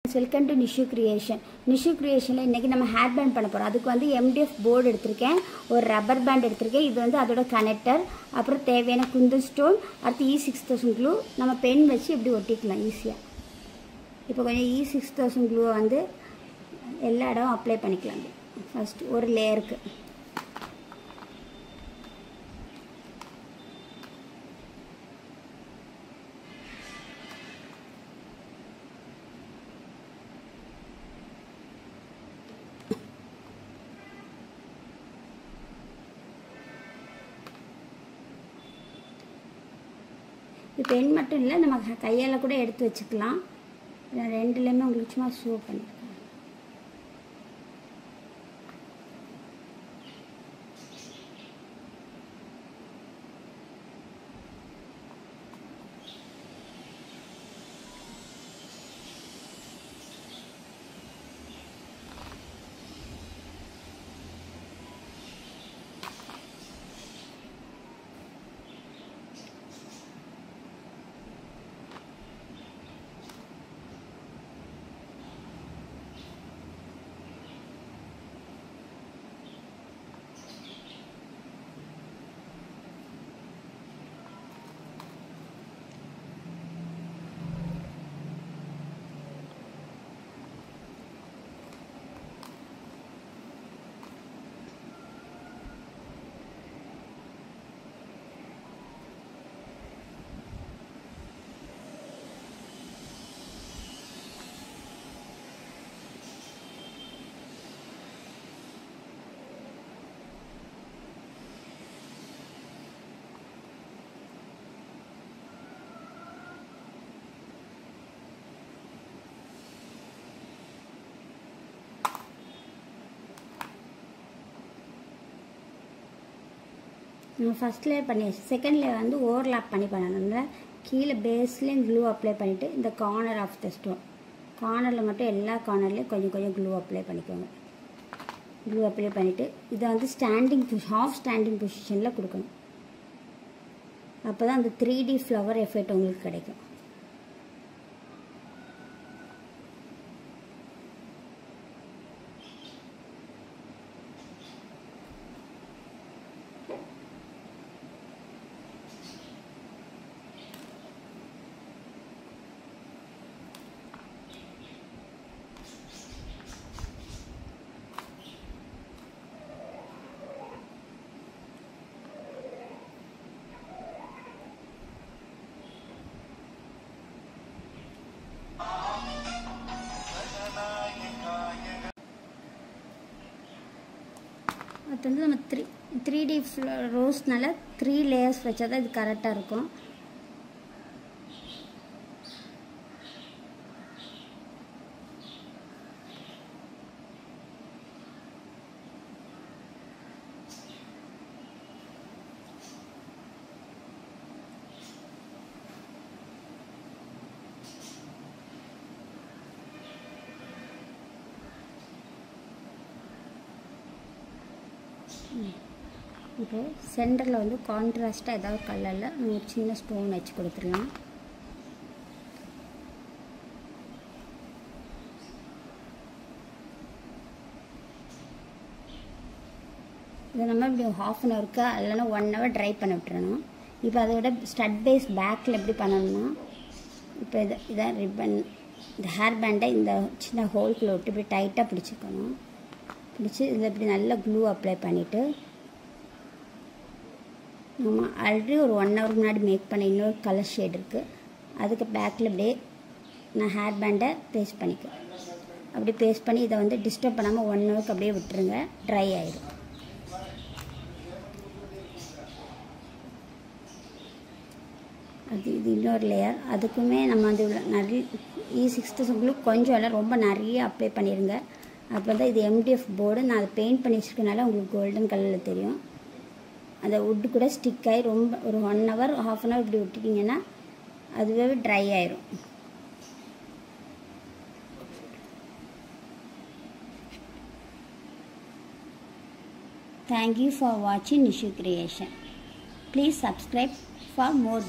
Welcome to Nishu creation. நிஷு கிரியேஷனில் இன்றைக்கி நம்ம ஹேர் பேண்ட் பண்ண போகிறோம். அதுக்கு வந்து MDF போர்டு எடுத்திருக்கேன், ஒரு ரப்பர் பேண்ட் எடுத்திருக்கேன். இது வந்து அதோட கனெக்டர், அப்புறம் தேவையான குந்தன் ஸ்டோன், அடுத்து E6000 க்ளூ. நம்ம பென் வச்சு இப்படி ஒட்டிக்கலாம் ஈஸியாக. இப்போ கொஞ்சம் E6000 க்ளூவை வந்து எல்லா இடமும் அப்ளை பண்ணிக்கலாம். ஃபஸ்ட்டு ஒரு லேயருக்கு இது பென் மட்டும் இல்லை, நம்ம கையால் கூட எடுத்து வச்சுக்கலாம். ரெண்டுலேயுமே உங்களுக்கு சும்மா ஷோ பண்ணிக்கலாம். நம்ம ஃபஸ்ட் லேயர் பண்ணியாச்சு. செகண்ட் லேயர் வந்து ஓவர்லாப் பண்ணணும்ல. கீழே பேஸ்லேயும் க்ளூ அப்ளை பண்ணிவிட்டு இந்த கார்னர் ஆஃப் த ஸ்டோன் கார்னரில் மட்டும் எல்லா கார்னர்லேயும் கொஞ்சம் கொஞ்சம் க்ளூ அப்ளை பண்ணிக்கோங்க. க்ளூ அப்ளை பண்ணிவிட்டு இதை வந்து ஹாஃப் ஸ்டாண்டிங் பொசிஷனில் கொடுக்கணும். அப்போ தான் அந்த 3D ஃப்ளவர் எஃபெக்ட் உங்களுக்கு கிடைக்கும். அது வந்து நம்ம 3D ரோஸ்னால 3 லேயர்ஸ் வச்சா தான் இது கரெக்டாக இருக்கும். இப்போ சென்டரில் வந்து கான்ட்ராஸ்டாக ஏதாவது கலரில் நம்ம சின்ன ஸ்டோன் வச்சு கொடுத்துடலாம். இதை நம்ம இப்படி ½ அன் ஹவருக்கு இல்லைன்னா 1 ஹவர் ட்ரை பண்ண விட்டுறணும். இப்போ அதோட ஸ்டட் பேஸ் பேக்கில் எப்படி பண்ணணும்னா, இப்போ இதான் ரிப்பன், இந்த ஹேர் பேண்டை இந்த சின்ன ஹோல்குள்ளே விட்டு இப்படி டைட்டாக பிடிச்சிக்கணும். பிடிச்சி இதில் இப்படி நல்லா க்ளூ அப்ளை பண்ணிவிட்டு, நம்ம ஆல்ரெடி ஒரு 1 ஹவருக்கு முன்னாடி மேக் பண்ண இன்னொரு கலர் ஷேட் இருக்குது, அதுக்கு பேக்கில் இப்படியே நான் ஹேர் பேண்டை பேஸ்ட் பண்ணிக்குவேன். அப்படி பேஸ்ட் பண்ணி இதை வந்து டிஸ்டர்ப் பண்ணாமல் 1 ஹவருக்கு அப்படியே விட்டுருங்க, ட்ரை ஆகிடும். இது இன்னொரு லேயர். அதுக்குமே நம்ம வந்து நிறைய E6000 கொஞ்சம் இல்லை, ரொம்ப நிறைய அப்ளை பண்ணிடுங்க. அப்போ தான் இது MDF போர்டு. நான் அதை பெயிண்ட் பண்ணி வச்சுருக்கனால உங்களுக்கு கோல்டன் கலரில் தெரியும். அந்த வுட்டு கூட ஸ்டிக் ஆகி ரொம்ப ஒரு 1 ஹவர் ½ அன் ஹவர் இப்படி விட்டுட்டிங்கன்னா அதுவே ட்ரை ஆயிரும். Thank you for watching Nishu Creation. Please subscribe for more videos.